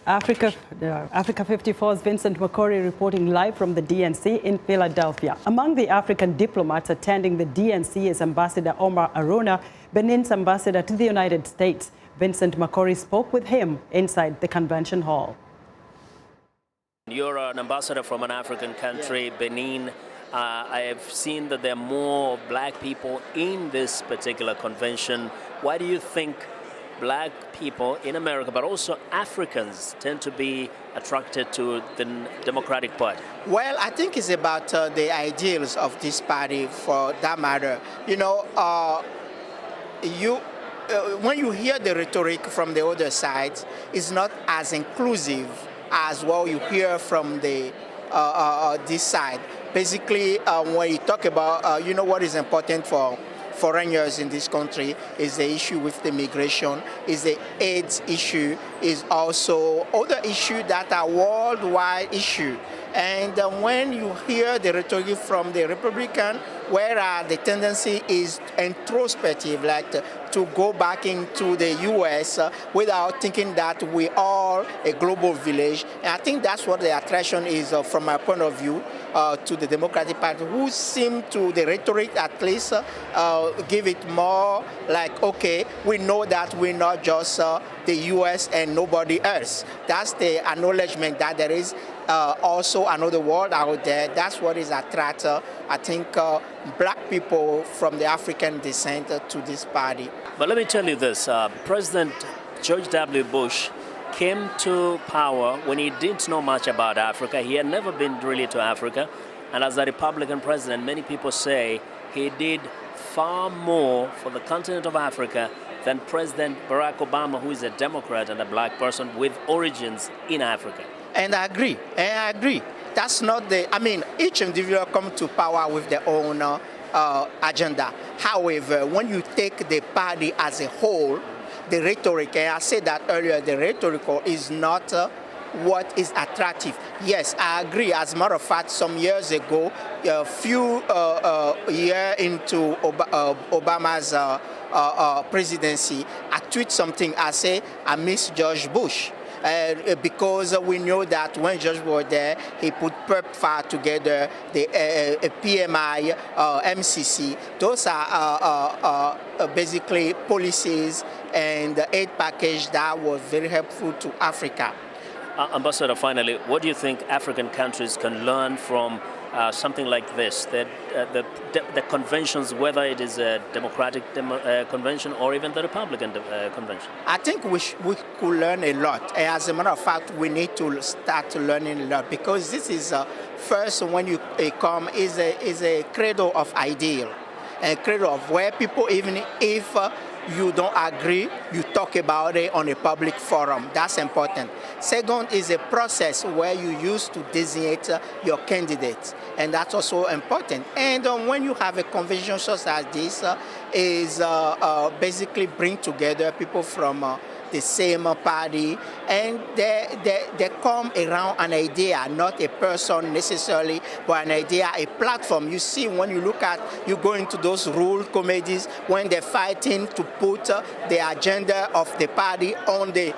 Africa 54's Vincent reporting live from the DNC in Philadelphia. Among the African diplomats attending the DNC is Ambassador Omar Aruna, Benin's ambassador to the United States. Vincent spoke with him inside the convention hall. You're an ambassador from an African country, Benin. I have seen that there are more black people in this particular convention. Why do you think black people in America, but also Africans, tend to be attracted to the Democratic Party? Well, I think it's about the ideals of this party, for that matter. You know, when you hear the rhetoric from the other side, it's not as inclusive as what you hear from the this side. Basically, when you talk about, you know, what is important for foreigners in this country is the issue with the migration, is the AIDS issue, is also other issues that are worldwide issue. And when you hear the rhetoric from the Republican, where the tendency is introspective, like to go back into the U.S. Without thinking that we are a global village. And I think that's what the attraction is, from my point of view, to the Democratic Party, who seem to, the rhetoric at least, give it more like, okay, we know that we're not just the U.S. and nobody else. That's the acknowledgement that there is also another world out there. That's what is attract, I think, black people from the African descent to this party. But let me tell you this, President George W. Bush came to power when he didn't know much about Africa. He had never been really to Africa. And as a Republican president, many people say he did far more for the continent of Africa than President Barack Obama, who is a Democrat and a black person with origins in Africa. And I agree. That's not the, I mean, each individual comes to power with their own agenda. However, when you take the party as a whole, the rhetoric, and I said that earlier, the rhetoric is not what is attractive. Yes, I agree. As a matter of fact, some years ago, a few years into Obama's presidency, I tweet something. I say, I miss George Bush. Because we know that when George was there, he put PEPFAR together, the PMI, MCC. Those are basically policies and the aid package that was very helpful to Africa. Ambassador, finally, what do you think African countries can learn from something like this, the conventions, whether it is a Democratic convention or even the Republican convention? I think we could learn a lot. As a matter of fact, we need to start learning a lot, because this is first, when you come, is a cradle of ideal, a cradle of where people, even if you don't agree, you talk about it on a public forum. That's important. Second is a process where you use to designate your candidates, and that's also important. And when you have a convention such as this, is basically bring together people from the same party, and they come around an idea, not a person necessarily, but an idea, a platform. You see, when you look at, you go into those rule committees, when they're fighting to put the agenda of the party on the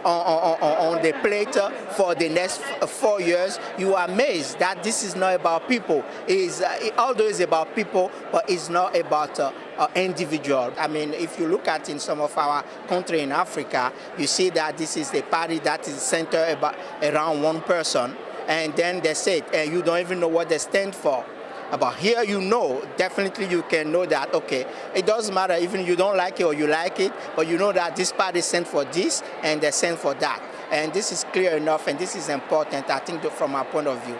on the plate for the next 4 years, you are amazed that this is not about people. Although it's about people, but it's not about individual. I mean, if you look at in some of our country in Africa, you see that this is the party that is centered around one person, and then they say, you don't even know what they stand for. But here, you know, definitely you can know that, okay, it doesn't matter even you don't like it or you like it, but you know that this party sent for this and they sent for that. And this is clear enough, and this is important, I think, from our point of view.